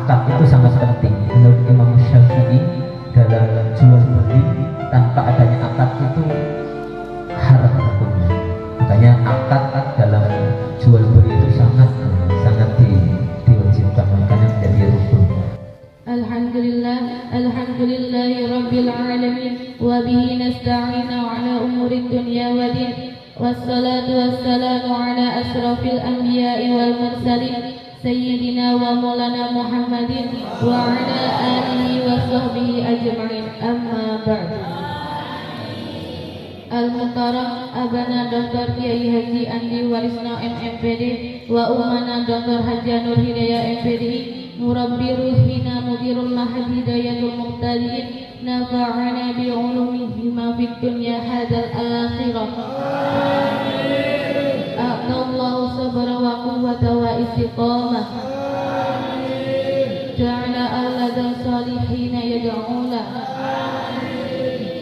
akad itu sangat penting. Menurut Imam Syafi'i, dalam jual beli tanpa adanya akad itu haram hukumnya. Makanya akad dalam jual beli itu sangat diwajibkan, makanya menjadi rukun. Alhamdulillahi Rabbil Alamin, wa bihi nasta'inu ala umuri dunya wa din, wassalatu wassalamu ala asrafil anbiya'i wal mursalin, sayyidina wa maulana Muhammadin wa ala alihi wa sahbihi ajma'in, amma ba'd. Al-Muhtaram Abana Dr. Kiai Haji Andi Warisno MMPD wa Umana Dr. Haji Nur Hidayah MPD, Murabbi Ruhina Mudirul Mahad Hidayatul Muhtadin, nafa'ana bi'ulumihi ma fid dunya hadal akhirah. A'tallahu sabra wa quwwata wa istiqamah, ja'ala awladan salihina yad'una,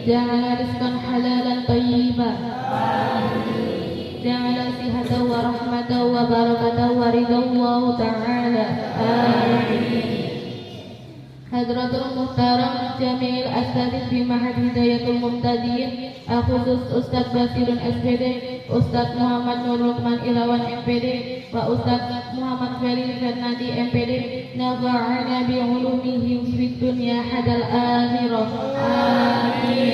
ja'ala rizqan halalan tayyiban, ja'ala sihatan wa rahmatan wa barakatan wa ridallahu ta'ala. Amin. Hadratul Muhtaram Jamil Asatidz fi Mahad Hidayatul Muhtadin, khusus Ustaz Basirun SPD, Ustaz Muhammad Nur Lukman Irawan MPD, wa Ustaz Muhammad Ferry Fernandi MPD, nafa'ana bi'ulumihim fid dunya hadal akhirah. Amin.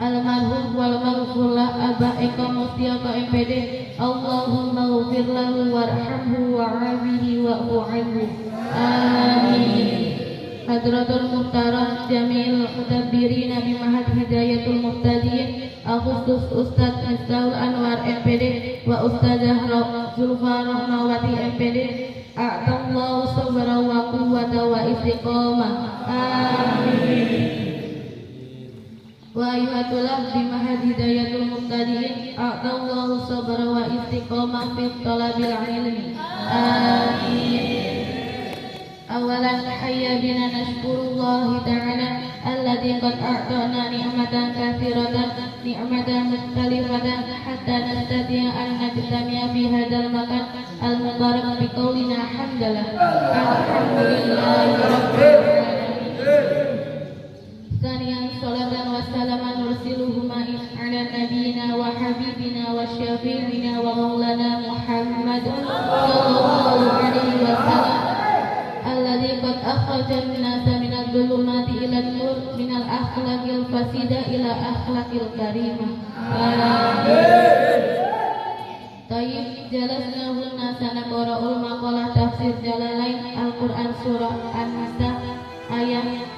Almarhum wal maghfurlah Abah Eko Mustiaka MPD, Allahumma ghfir lahu warhamhu wa'afihi wa'fu anhu. Amin. Hadratul Muhtaram Jamil Mutabbiri Nabi Mahad Hidayatul Muhtadin, khusus Ustaz Miftahul Anwar MPD, wa Ustazah Zulfa Rahmawati MPD, a'tallahu sabra wa quwwata wa istiqamah. Amin. Wa ayyuhatullah bi Mahad Hidayatul Muhtadin, a'tallahu sabra wa istiqamah fi talabil ilmi. Amin. Awalan hayya bina nashkurullah ta'ala alladhi qad a'tana ni'matan katsiratan, ni'matan mukhtalifatan, hatta nastati'a an najtami'a fi hadzal makan al-mubarak bi qaulina hamdalah alhamdulillahi rabbil alamin. Saniyan salatan wa salaman nursiluhuma ala nabiyyina wa habibina wa syafi'ina wa maulana Muhammad sallallahu alaihi wasallam, alladzi qad akhrajan nasa minadh dhulumati ila nur, minal akhlaqil fasida ila akhlaqil karimah. Amin. Tayyib jalasnahu nasa naqra'ul maqalah tafsir Jalalain Al-Qur'an surah An-Nisa ayat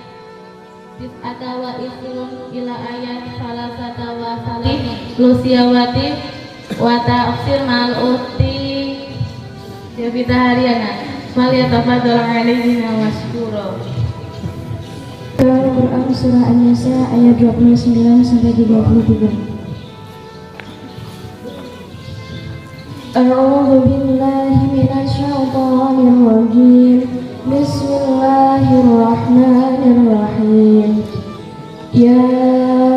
tis'ata wa isrun ila ayat salasata wa salam Lusiawati wa tafsir mal uti Javita Haryana. Faliyatafadhal alaihina wasyukura. Al-Quran surah An-Nisa ayat 29 sampai 33. A'udzu billahi minasy syaithanir rajim. Bismillahirrahmanirrahim. Ya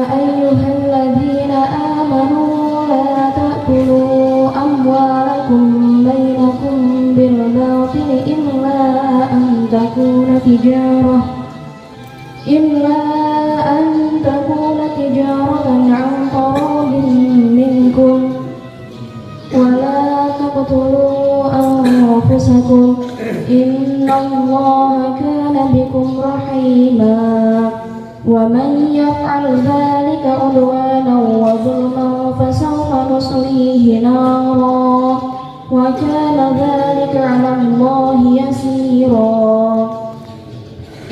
ayyuhalladzina amanu la ta'kulu amwalakum bainakum bil batil illa an takuna tijaratan an taradin minkum wa la taqtulu anfusakum innallaha kana bikum rahima wa man yaf'al dhalika udwanan wa zulman fasawfa nuslihi nara wa kana dhalika 'ala Allahi yasira.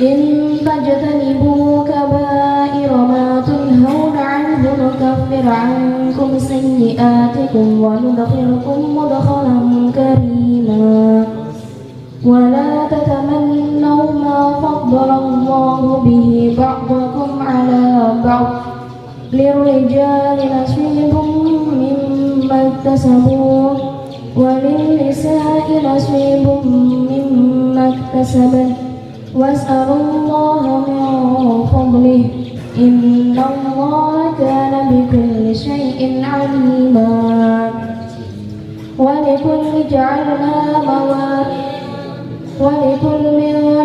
In tajtanibu kaba'ira ma tunhawna 'anhu nukaffir 'ankum sayyi'atikum wa nudkhilkum mudkhalan karima. Wa la tatamannaw ma faddala Allahu bihi ba'dakum 'ala ba'd. Lirrijali nasibun mimma iktasabu wa lin-nisa'i nasibun mimma iktasabu. Was'alullaha min fadlihi innallaha kana bikulli syai'in 'alima. Wa likulli ja'alna ولكل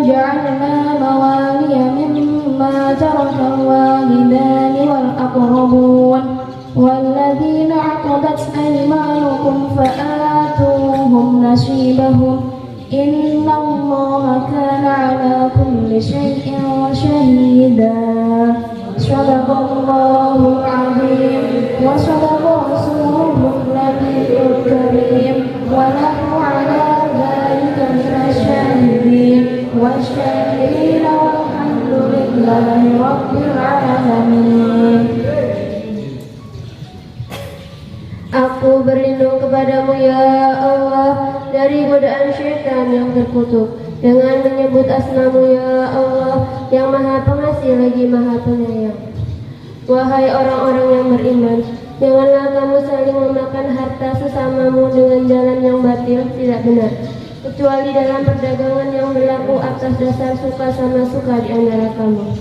جعلنا موالي مما ترك الوالدان والأقربون والذين عقدت أيمانكم فآتوهم نصيبهم إن الله كان على كل شيء شهيدا. صدق الله العظيم وصدق رسوله النبي الكريم ونحن على ذلك من الشاهدين والشاكرين والحمد لله رب العالمين. Aku berlindung kepadamu ya Allah dari godaan syaitan yang terkutuk dengan menyebut asmamu ya Allah yang maha pengasih lagi maha penyayang. Wahai orang-orang yang beriman, janganlah kamu saling memakan harta sesamamu dengan jalan yang batil tidak benar, kecuali dalam perdagangan yang berlaku atas dasar suka sama suka di antara kamu.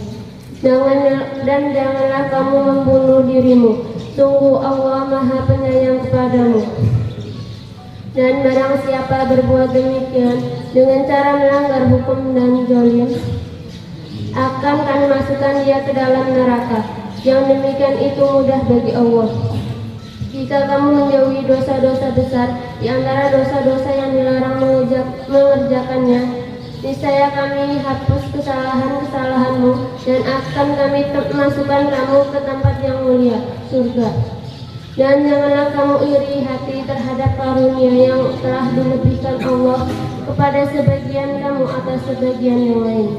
Janganlah kamu membunuh dirimu, sungguh Allah maha penyayang kepadamu. Dan barang siapa berbuat demikian dengan cara melanggar hukum dan zalim, akan kami masukkan dia ke dalam neraka. Yang demikian itu mudah bagi Allah. Jika kamu menjauhi dosa-dosa besar di antara dosa-dosa yang dilarang mengerjakannya, niscaya kami hapus kesalahan-kesalahanmu dan akan kami masukkan kamu ke tempat yang mulia, surga. Dan janganlah kamu iri hati terhadap karunia yang telah dilebihkan Allah kepada sebagian kamu atas sebagian yang lain.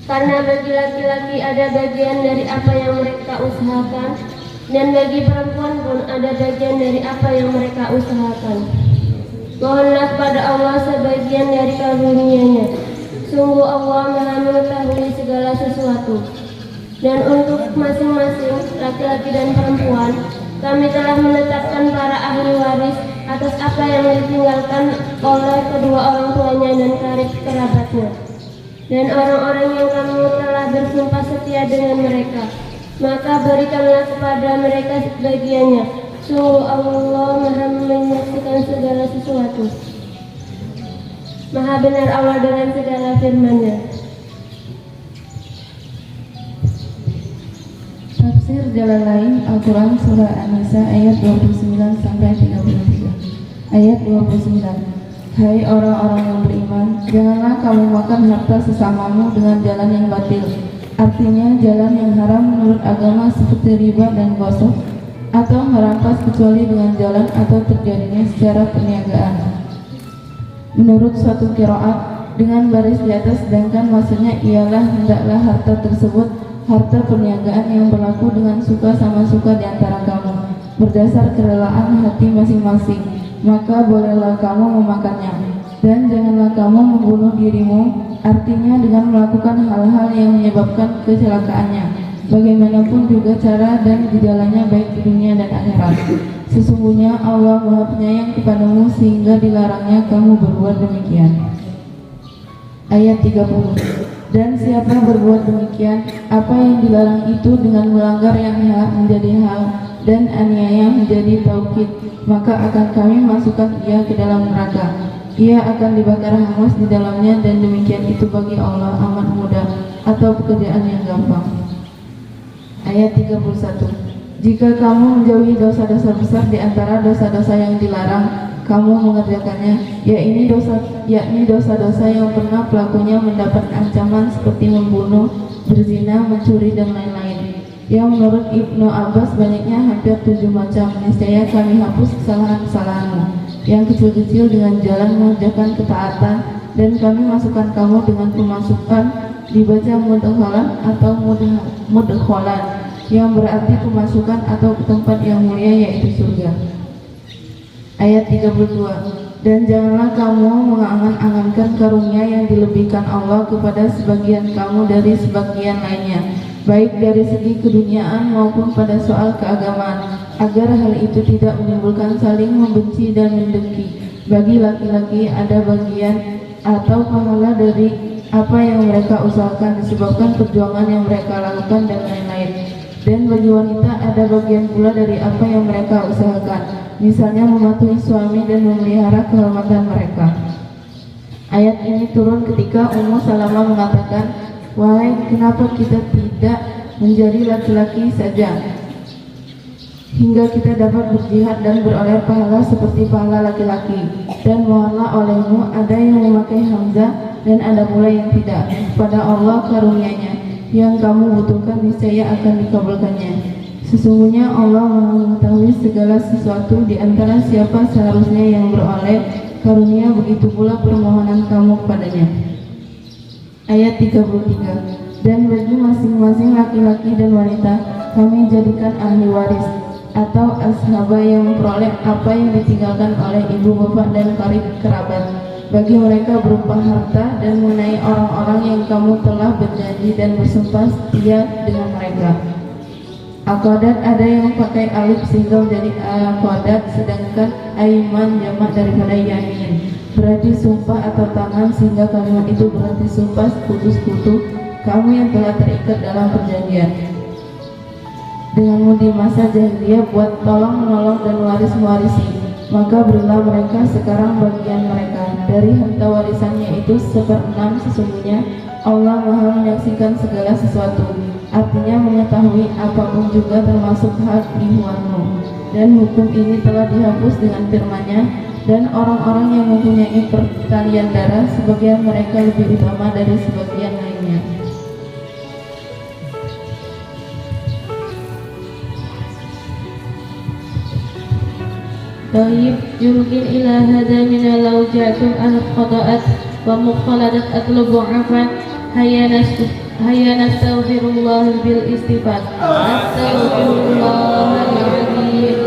Karena bagi laki-laki ada bagian dari apa yang mereka usahakan, dan bagi perempuan pun ada bagian dari apa yang mereka usahakan. Mohonlah kepada Allah sebagian dari karunia-Nya. Sungguh Allah maha mengetahui segala sesuatu. Dan untuk masing-masing laki-laki dan perempuan, kami telah menetapkan para ahli waris atas apa yang ditinggalkan oleh kedua orang tuanya dan karib kerabatnya. Dan orang-orang yang kamu telah bersumpah setia dengan mereka, maka berikanlah kepada mereka sebagiannya. Sungguh Allah maha menyaksikan segala sesuatu. Maha benar Allah dengan segala firman-Nya. Tafsir jalan lain Al-Quran Surah An-Nisa ayat 29 sampai 33. Ayat 29. Hai orang-orang yang beriman, janganlah kamu makan harta sesamamu dengan jalan yang batil. Artinya jalan yang haram menurut agama seperti riba dan gosok, atau merampas kecuali dengan jalan atau terjadinya secara perniagaan. Menurut suatu qiraat dengan baris di atas, sedangkan maksudnya ialah hendaklah harta tersebut harta perniagaan yang berlaku dengan suka sama suka di antara kamu berdasar kerelaan hati masing-masing, maka bolehlah kamu memakannya. Dan janganlah kamu membunuh dirimu, artinya dengan melakukan hal-hal yang menyebabkan kecelakaannya, bagaimanapun juga cara dan gejalanya baik di dunia dan akhirat. Sesungguhnya Allah Maha Penyayang kepadamu sehingga dilarangnya kamu berbuat demikian. Ayat 30. Dan siapa berbuat demikian, apa yang dilarang itu dengan melanggar yang hak menjadi hal dan aniaya menjadi taukid, maka akan kami masukkan ia ke dalam neraka. Ia akan dibakar hangus di dalamnya, dan demikian itu bagi Allah amat mudah atau pekerjaan yang gampang. Ayat 31. Jika kamu menjauhi dosa-dosa besar di antara dosa-dosa yang dilarang kamu mengerjakannya, yakni dosa-dosa yang pernah pelakunya mendapat ancaman seperti membunuh, berzina, mencuri dan lain-lain, yang menurut Ibnu Abbas banyaknya hampir 7 macam. Niscaya kami hapus kesalahan-kesalahanmu yang kecil-kecil dengan jalan mengerjakan ketaatan, dan kami masukkan kamu dengan pemasukan dibaca mudkhalan atau mudkhalan, yang berarti pemasukan atau ke tempat yang mulia, yaitu surga. Ayat 32. Dan janganlah kamu mengangan-angankan karunia yang dilebihkan Allah kepada sebagian kamu dari sebagian lainnya, baik dari segi keduniaan maupun pada soal keagamaan, agar hal itu tidak menimbulkan saling membenci dan mendengki. Bagi laki-laki ada bagian atau pahala dari apa yang mereka usahakan disebabkan perjuangan yang mereka lakukan dan lain-lain. Dan bagi wanita ada bagian pula dari apa yang mereka usahakan, misalnya mematuhi suami dan memelihara kehormatan mereka. Ayat ini turun ketika Ummu Salamah mengatakan, "Wahai, kenapa kita tidak menjadi laki-laki saja hingga kita dapat berjihad dan beroleh pahala seperti pahala laki-laki? Dan mohonlah olehmu." Ada yang memakai hamzah dan ada pula yang tidak. Pada Allah karunia-Nya yang kamu butuhkan niscaya akan dikabulkannya. Sesungguhnya Allah Maha mengetahui segala sesuatu di antara siapa seharusnya yang beroleh karunia, begitu pula permohonan kamu kepadanya. Ayat 33. Dan bagi masing-masing laki-laki dan wanita kami jadikan ahli waris atau ashabah yang memperoleh apa yang ditinggalkan oleh ibu bapak dan karib kerabat bagi mereka berupa harta, dan mengenai orang-orang yang kamu telah berjanji dan bersumpah setia dengan mereka. Aqadat ada yang pakai alif sehingga menjadi aqadat, sedangkan aiman jamak daripada yamin, berarti sumpah atau tangan, sehingga kalimat itu berarti sumpah sekutu-sekutu kamu yang telah terikat dalam perjanjian denganmu di masa jahiliyah buat tolong menolong dan waris mewarisi. Maka berilah mereka sekarang bagian mereka dari harta warisannya itu 1/6. Sesungguhnya Allah Maha menyaksikan segala sesuatu, artinya mengetahui apapun juga termasuk hak ihwanmu. Dan hukum ini telah dihapus dengan firman-Nya, dan orang-orang yang mempunyai pertalian darah sebagian mereka lebih utama dari sebagian lainnya. طيب يمكن إلى هذا من لو جاءتم القضاءات ومختلطت أطلب عفوا هيا نستغفر الله بالاستغفار أستغفر الله العظيم.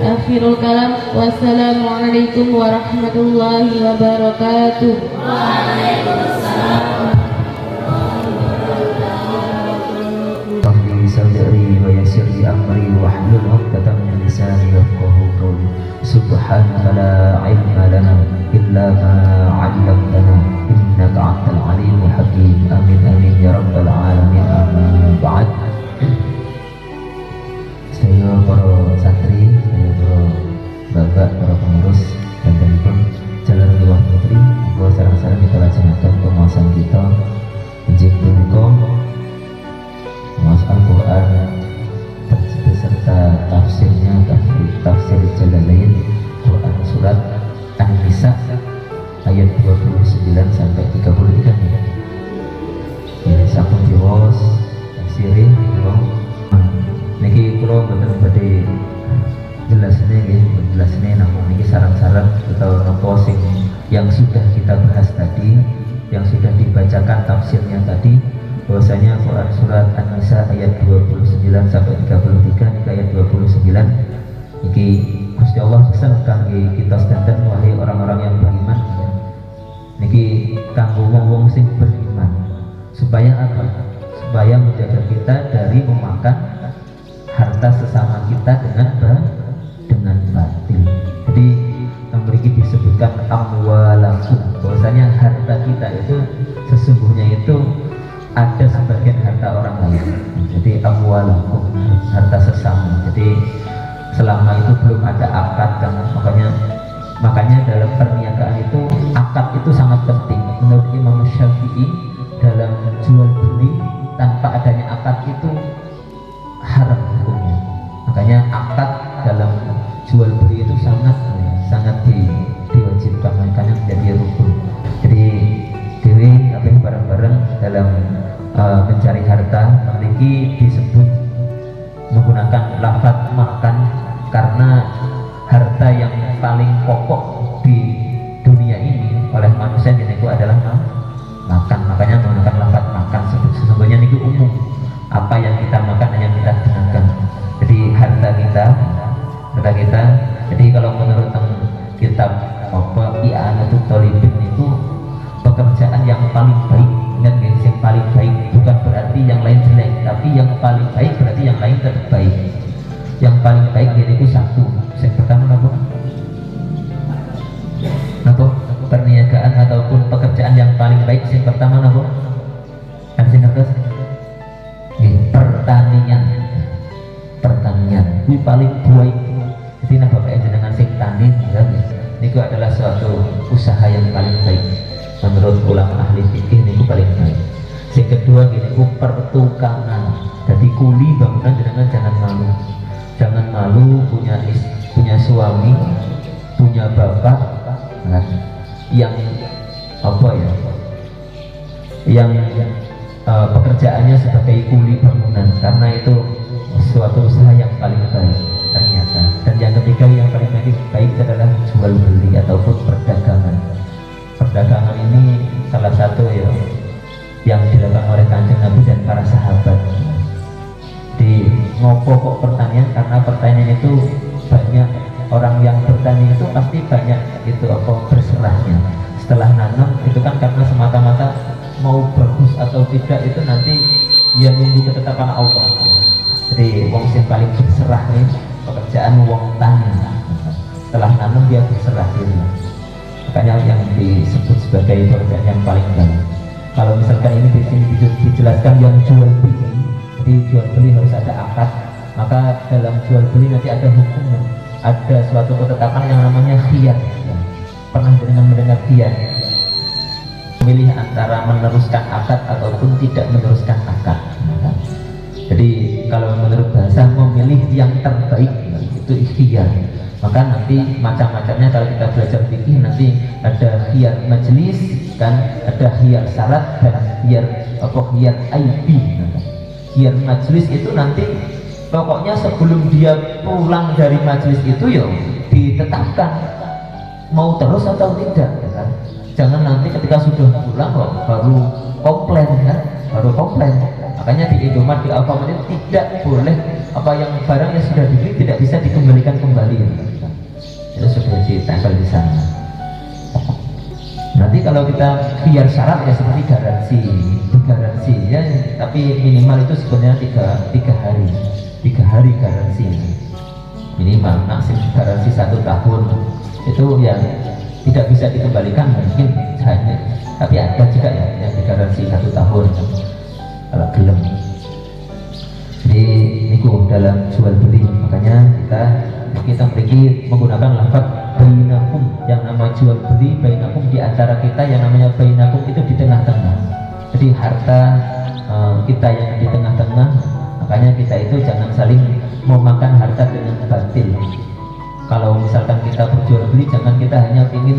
آخر الكلام والسلام عليكم ورحمة الله وبركاته. Sadri wa yassir li amri wahlul 'uqdatam min lisani yafqahu qawli. Subhanaka la ilma lana illa ma 'allamtana innaka antal alimul hakim. Amin amin ya rabbal alamin. Amma ba'd. Saya para santri, saya para bapak, para pengurus dan pun jalan luar putri, monggo sareng-sareng kita laksanakan pemasan kita injil punika Mas Al-Quran beserta tafsirnya, tafsir Jalalain, Quran surat An-Nisa ayat 29 sampai 33 ya. Ini sampun diwaos tafsirin kula. Niki kula boten badhe jelasne nggih, jelasne namung niki sarang-sarang utawa napa sing yang sudah kita bahas tadi, yang sudah dibacakan tafsirnya tadi, bahwasanya Quran surat An-Nisa ayat 29 sampai 33 niki ayat 29 niki Gusti Allah pesan kangge kita sedanten wahai orang-orang yang beriman ya. Niki kanggo wong-wong sing beriman supaya apa? Supaya menjaga kita dari memakan harta sesama kita dengan batil. Jadi yang berikut disebutkan amwalakum, bahwasanya harta kita itu sesungguhnya itu ada sebagian harta orang lain. Jadi amwalakum, harta sesama. Jadi selama itu belum ada akad, kan makanya dalam perniagaan itu akad itu sangat penting. Menurut Imam Syafi'i, dalam jual beli tanpa adanya akad itu haram hukumnya. Makanya akad dalam jual beli itu sangat diwajibkan, makanya menjadi rukun. Jadi dewi apa bareng-bareng dalam mencari harta memiliki disebut menggunakan lafaz makan, karena harta yang paling pokok di dunia ini oleh manusia itu adalah makan. Makanya menggunakan lafaz makan. Sesungguhnya itu umum, apa yang kita makan hanya kita gunakan. Jadi harta kita. Jadi kalau menurut kitab I'anatul Thalibin itu pekerjaan yang paling baik. Ingat guys, yang paling baik bukan berarti yang lain jelek, tapi yang paling baik berarti yang lain terbaik. Yang paling baik itu satu. Yang pertama apa? Perniagaan ataupun pekerjaan yang paling baik. Yang pertama apa? Pertanian. Ini paling baik. Jadi Bapak jenengan sing tani, itu adalah suatu usaha yang paling baik. menurut ulama ahli fikih niku paling baik. Yang kedua gini ku pertukangan. Jadi kuli bangunan jangan malu. Jangan malu punya suami, punya bapak nah, yang apa ya? Yang pekerjaannya sebagai kuli bangunan, karena itu suatu usaha yang paling baik ternyata. Dan yang ketiga yang paling baik adalah jual beli ataupun perdagangan. Perdagangan ini salah satu ya yang dilakukan oleh Kanjeng Nabi dan para sahabat. Di ngopo kok pertanian, karena pertanian itu banyak orang yang bertani itu pasti banyak itu apa berserahnya. Setelah nanam itu kan karena semata-mata mau bagus atau tidak itu nanti dia nunggu ketetapan Allah. Jadi wong yang paling berserah nih pekerjaan wong tani. Setelah nanam dia berserah diri. Makanya yang disebut sebagai pekerjaan yang paling baik. Kalau misalkan ini di sini dijelaskan yang jual beli, jadi jual beli harus ada akad. Maka dalam jual beli nanti ada hukumnya, ada suatu ketetapan yang namanya khiyar. Pernah dengan mendengar khiyar? Memilih antara meneruskan akad ataupun tidak meneruskan akad. Jadi kalau menurut bahasa memilih yang terbaik itu ikhtiar. Maka nanti macam-macamnya kalau kita belajar fikih nanti ada khiyar majelis kan, ada khiyar syarat dan khiyar aibi. Khiyar majelis itu nanti pokoknya sebelum dia pulang dari majelis itu ya ditetapkan mau terus atau tidak ya kan. Jangan nanti ketika sudah pulang kok baru komplain kan, baru komplain. Makanya di Indomaret, di Alfamart itu tidak boleh apa yang barang yang sudah dibeli tidak bisa dikembalikan kembali. Itu sudah ditempel di sana. Nanti kalau kita biar syarat ya seperti garansi ya, tapi minimal itu sebenarnya tiga hari garansi minimal. Maksimum garansi 1 tahun itu yang tidak bisa dikembalikan mungkin hanya, tapi ada juga ya yang digaransi 1 tahun kalau gelem. Jadi niku dalam jual beli, makanya kita memiliki menggunakan lafaz bainakum. Yang nama jual beli bainakum, di antara kita yang namanya bainakum itu di tengah-tengah. Jadi harta kita yang di tengah-tengah, makanya kita itu jangan saling memakan harta dengan batil. Kalau misalkan kita berjual beli, jangan kita hanya ingin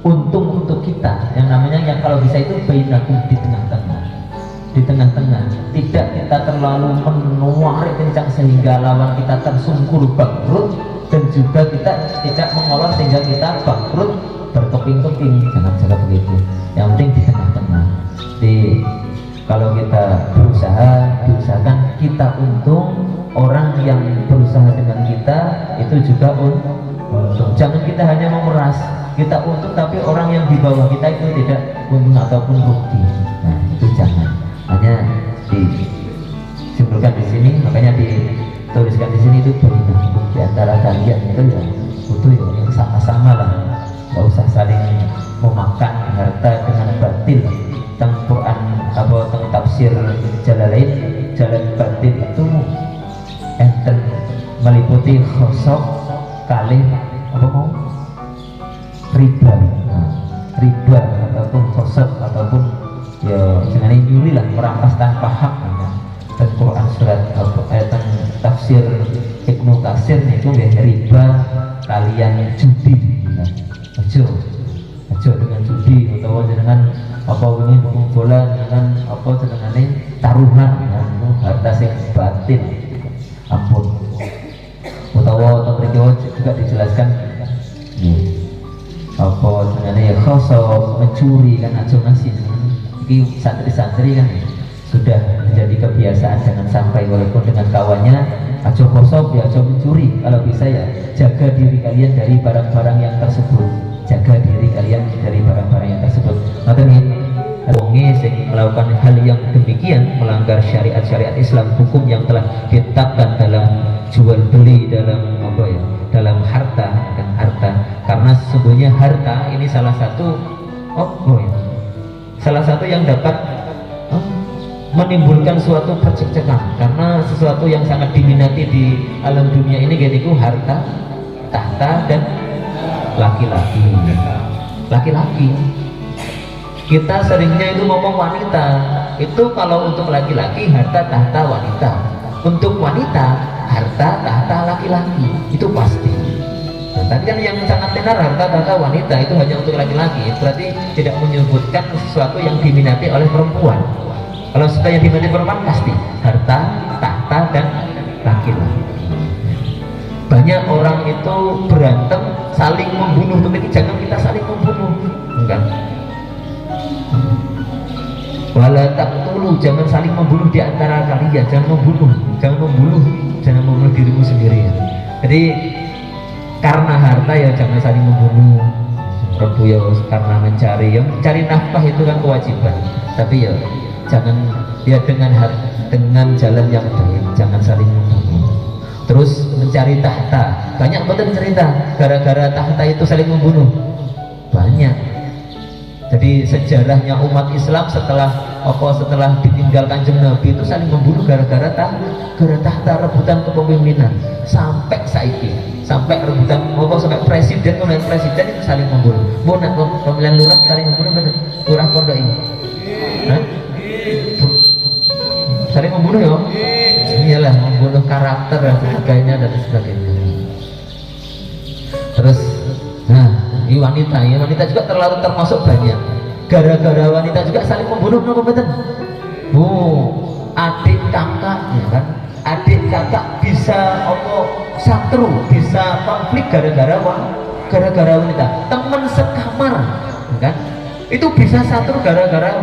untung untuk kita. Yang namanya yang kalau bisa itu bainakum, di tengah-tengah, tidak kita terlalu menuari kencang sehingga lawan kita tersungkur bangkrut, dan juga kita tidak mengolor sehingga kita bangkrut berkeping-keping. Jangan begitu. Yang penting di tengah-tengah. Jadi kalau kita berusaha, diusahakan kita untung, orang yang berusaha dengan kita itu juga untung. Jangan kita hanya memeras, kita untung tapi orang yang di bawah kita itu tidak untung ataupun rugi. Nah itu jangan. Hanya disimpulkan di sini, makanya dituliskan di sini itu bainakum, di antara kalian itu ya butuh ya yang sama-sama lah, nggak usah saling memakan harta dengan batil. Tentang Quran atau tentang tafsir Jalalain, jalan batil itu enten meliputi khosok kalih riba, riba ataupun khosok ataupun ya jangan nyuri lah, merampas tanpa hak. Dan Quran surat ayat tafsir Ibnu Katsir itu ya riba kalian judi, ojo dengan judi atau dengan apa ini bola dengan apa jenengane taruhan, harta sing batin, ampun. Utawa atau juga dijelaskan apa jenengane khosok, mencuri kan, aja ngasih. Ini santri-santri kan sudah menjadi kebiasaan, jangan sampai walaupun dengan kawannya aja kosong ya aja mencuri. Kalau bisa ya jaga diri kalian dari barang-barang yang tersebut, jaga diri kalian dari barang-barang yang tersebut. Maka nih wonge sing melakukan hal yang demikian melanggar syariat-syariat Islam, hukum yang telah ditetapkan dalam jual beli, dalam apa ya, dalam harta dan harta. Karena sesungguhnya harta ini salah satu salah satu yang dapat menimbulkan suatu percekcokan, karena sesuatu yang sangat diminati di alam dunia ini yaitu harta, tahta dan laki-laki. laki-laki. Kita seringnya itu ngomong wanita, itu kalau untuk laki-laki harta tahta wanita, untuk wanita harta tahta laki-laki, itu pasti. Nah, tadi kan yang sangat tenar harta tahta wanita itu hanya untuk laki-laki, berarti tidak menyebutkan sesuatu yang diminati oleh perempuan. Kalau suka yang diminati perempuan pasti harta tahta dan laki-laki. Banyak orang itu berantem saling membunuh, tapi jangan kita saling membunuh, enggak. Wala taqtulu, jangan saling membunuh di antara kalian, jangan membunuh dirimu sendiri. Jadi karena harta ya jangan saling membunuh. Rebu ya karena mencari nafkah itu kan kewajiban. Tapi ya jangan ya dengan jalan yang baik, jangan saling membunuh. Terus mencari tahta, banyak betul cerita gara-gara tahta itu saling membunuh, banyak. Jadi sejarahnya umat Islam setelah ditinggal Kanjeng Nabi itu saling membunuh gara-gara tahta, rebutan kepemimpinan sampai saiki, sampai rebutan sampai presiden itu saling membunuh. Mau nak pemilihan lurah saling membunuh benar, lurah pondok ini, saling membunuh ya. Iyalah, membunuh karakter dan sebagainya. Terus, ini wanita juga termasuk banyak. Gara-gara wanita juga saling membunuh, betul. Adik kakak, ya kan? Adik kakak bisa satru, bisa konflik gara-gara wanita. Teman sekamar, kan? Itu bisa satru gara-gara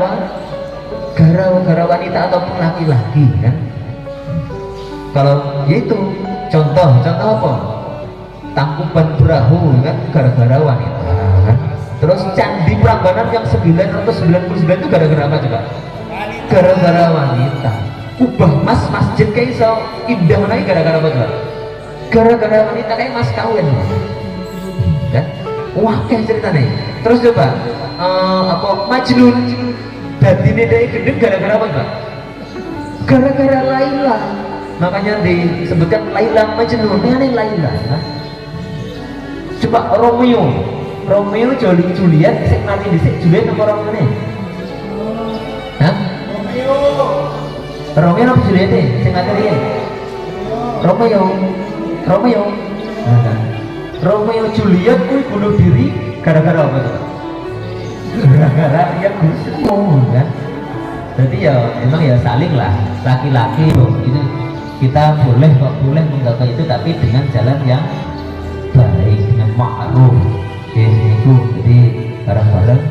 wanita ataupun laki-laki, kan? Kalau itu contoh apa? Tangkuban Perahu kan gara-gara wanita, kan? Terus Candi Prambanan yang 999 itu gara-gara apa coba? Gara-gara wanita. Ubah masjid kayak so indah lagi gara-gara apa coba? Gara-gara wanita kayak mas kawin, kan? Wah kayak cerita nih. Terus coba Majnun dadine dhek gendeng gara-gara apa coba? Gara-gara Laila. Makanya disebutkan Laila Majnun, ini Laila. Coba Romeo Juliet, sik mati dhisik Juliet apa Romeo nih? Romeo apa Juliet nih? Sing mati riyen. Romeo Juliet kuwi bunuh diri gara-gara apa tuh? Gara-gara dia gusung, kan? Jadi ya emang ya saling lah, laki-laki loh itu. Kita boleh menggapai itu, tapi dengan jalan yang baik, dengan ma'ruf. Itu jadi bareng-bareng.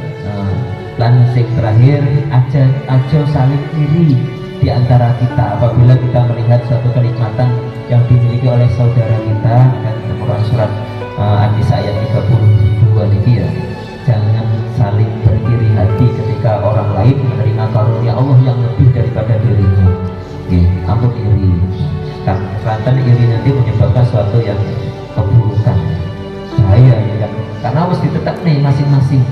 Lansik terakhir aja saling iri di antara kita apabila kita melihat suatu kenikmatan yang dimiliki oleh saudara kita, dan Quran surat An-Nisa ayat 32 ini ya. Jangan saling beriri hati ketika orang lain menerima karunia Allah yang lebih daripada dirinya. Ampun iri, karena iri nanti menyebabkan suatu yang keburukan, bahaya ya kan? Karena harus ditetap nih masing-masing.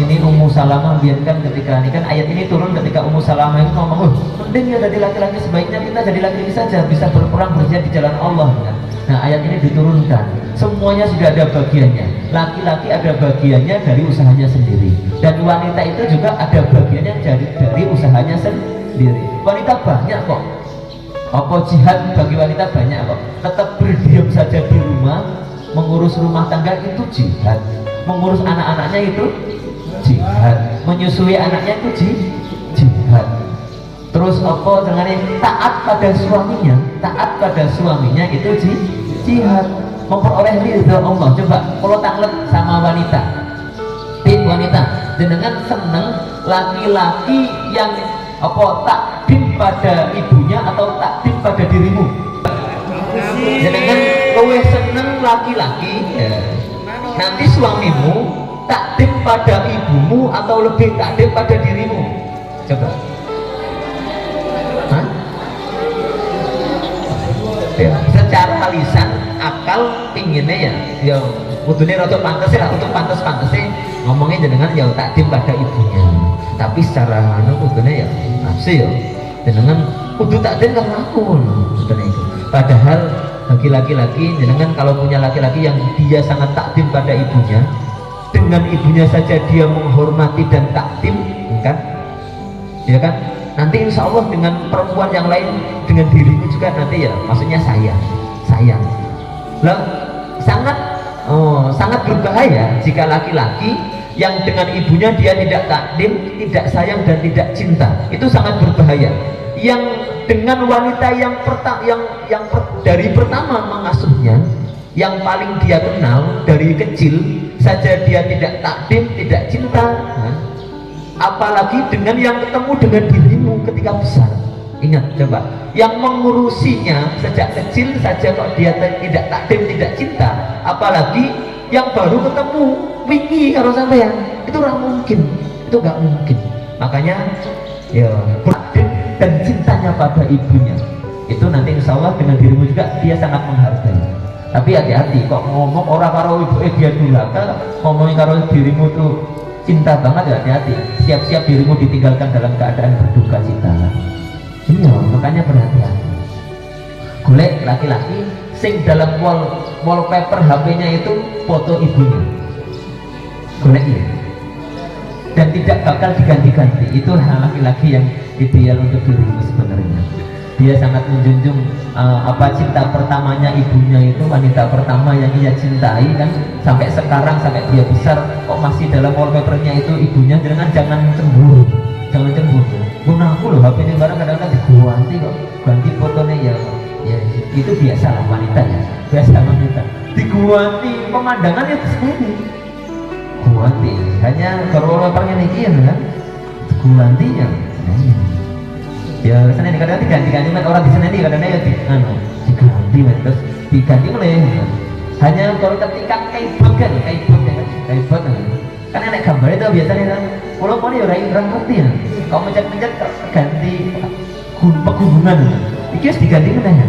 Ini Ummu Salamah biarkan ketika ini kan ayat ini turun ketika Ummu Salamah itu ngomong, mending ya jadi laki-laki, sebaiknya kita jadi laki-laki saja, bisa berperang berjihad di jalan Allah, kan? Nah ayat ini diturunkan, semuanya sudah ada bagiannya. Laki-laki ada bagiannya dari usahanya sendiri, dan wanita itu juga ada bagiannya dari usahanya sendiri. Wanita banyak kok, jihad bagi wanita banyak kok. Tetap berdiam saja di rumah, mengurus rumah tangga itu jihad, mengurus anak-anaknya itu jihad, menyusui anaknya itu jihad. Terus dengan taat pada suaminya itu jihad, memperoleh ridha Allah. Coba kalau tanglet sama wanita, wanita dengan seneng laki-laki yang takdim pada ibunya atau takdim pada dirimu. Dengan kowe seneng laki-laki, nanti suamimu takdim pada ibumu atau lebih takdim pada dirimu. Coba. Ya, secara lisan akal pinginnya ya kudune rada pantes ya, untuk pantes-pantese ngomongnya jenengan ya takdim pada ibunya. Tapi secara kudune ya nafsu ya jenengan kudu takdim karo aku ngoten itu. Padahal bagi laki-laki jenengan kalau punya laki-laki yang dia sangat takdim pada ibunya, dengan ibunya saja dia menghormati dan takdim, kan? Ya kan? Nanti insya Allah dengan perempuan yang lain, dengan dirimu juga nanti ya, maksudnya sayang. Lah, sangat berbahaya jika laki-laki yang dengan ibunya dia tidak takdim, tidak sayang dan tidak cinta. Itu sangat berbahaya. Yang dengan wanita yang dari pertama mengasuhnya, yang paling dia kenal dari kecil saja dia tidak takdim, tidak cinta, apalagi dengan yang ketemu dengan dirimu ketika besar. Ingat coba, yang mengurusinya sejak kecil saja kok dia tidak takdim, tidak cinta, apalagi yang baru ketemu wingi kalau sampean, itu nggak mungkin, itu nggak mungkin. Makanya ya takdim dan cintanya pada ibunya itu nanti insya Allah dengan dirimu juga dia sangat menghargai. Tapi hati-hati, kok ngomong orang karo ibu dia durhaka, ngomongin karo dirimu tuh cinta banget, ya hati-hati. Siap-siap dirimu ditinggalkan dalam keadaan berduka cita. Iya, makanya berhati-hati. Golek laki-laki sing dalam wallpaper HP-nya itu foto ibunya. Golek ya. Dan tidak bakal diganti-ganti. Itu laki-laki yang ideal untuk dirimu sebenarnya. Dia sangat menjunjung cinta pertamanya ibunya, itu wanita pertama yang ia cintai kan, sampai sekarang, sampai dia besar kok masih dalam wallpapernya itu ibunya. Jangan cemburu, jangan cemburu. Gunaku loh HP ini barang kadang-kadang diganti kok, ganti fotonya ya itu biasa lah wanita ya, biasa wanita diganti pemandangannya sendiri, ganti hanya kalau wallpapernya nih kan, ganti ya sana ini kadang diganti orang di sana ini kadang-kadang diganti terus diganti mulai hanya kalau ketika kaibot kan enak gambar itu biasanya kan kalau mau ya orang ngerti ya, kalau mencet ganti pegunungan itu harus diganti mana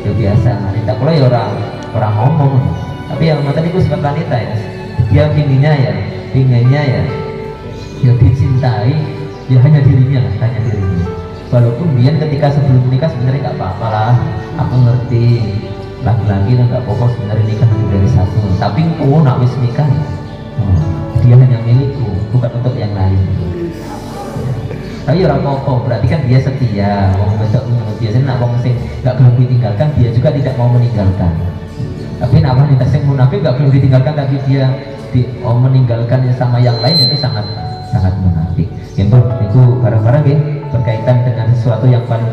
ya biasa wanita kalau ya orang ngomong, tapi yang tadi itu sifat wanita ya, dia pinginnya ya dicintai ya hanya dirinya. Walaupun dia ketika sebelum menikah sebenarnya nggak apa-apa lah, aku ngerti laki-laki nggak pokok sebenarnya nikah lebih dari satu, tapi aku nak wis nikah dia hanya milikku, bukan untuk yang lain. Tapi orang pokok berarti kan dia setia. Wong besok biasanya nak wong sing nggak belum ditinggalkan dia juga tidak mau meninggalkan. Tapi nak wanita sing munafik nggak belum ditinggalkan tapi dia meninggalkannya sama yang lain, itu sangat munafik. Itu barang-barang ya berkaitan dengan sesuatu yang paling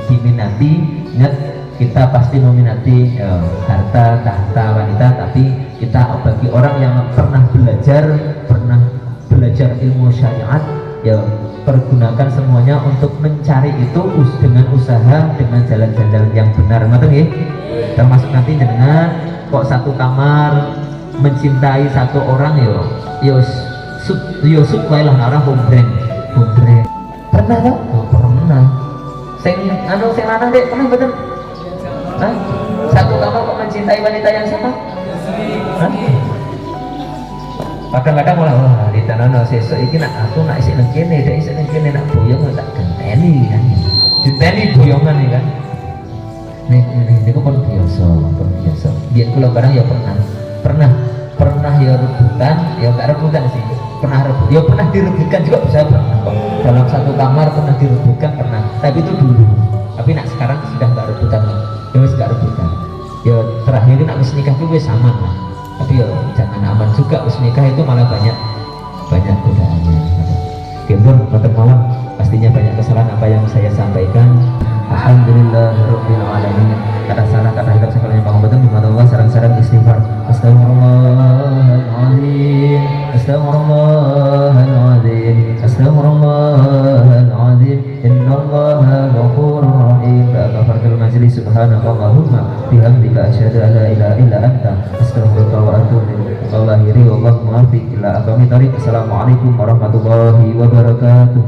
diminati. Ingat, kita pasti meminati harta, tahta, wanita, tapi kita bagi orang yang pernah belajar ilmu syariat ya pergunakan semuanya untuk mencari itu dengan usaha, dengan jalan-jalan yang benar. Ngoten nggih? Termasuk nanti dengan kok satu kamar mencintai satu orang yo wae lah arah hombreng. Pernah kan? Pernah. Sing lanang Dek, pernah betul? Hah? Satu kamar kok mencintai wanita yang sama? Hah? Kadang-kadang malah di tanah sesuk iki nak aku nak isih nang kene, dek isih nang kene nak boyong tak genteni kan. Genteni boyongan ya kan. Niku pun biasa. Biyen kula barang ya pernah ya rebutan, ya enggak rebutan sih. Pernah direbutkan juga bisa pernah kok. Dalam satu kamar pernah direbutkan pernah. Tapi itu dulu. Tapi nak sekarang sudah enggak rebutan lagi. Ya wis enggak rebutan. Ya terakhir nak wis nikah itu wis aman lah. Tapi ya jangan aman juga, wis nikah itu malah banyak godaannya. Gembur matur malam, pastinya banyak kesalahan apa yang saya sampaikan. Alhamdulillahirabbil alamin. Kata salah, kata hidup segalanya pangapunten dumateng Allah, sareng-sareng istighfar. Astagfirullahaladzim, astagfirullahaladzim. Innallaha ghafurur rahim. Fa'aghfartul majlis subhanakallahumma bihamdika asyhadu an la ilaha illa anta astaghfiruka wa atubu ilaik. Wallahiri wallahu muwaffiq ila aqwamit thoriq. Assalamualaikum warahmatullahi wabarakatuh.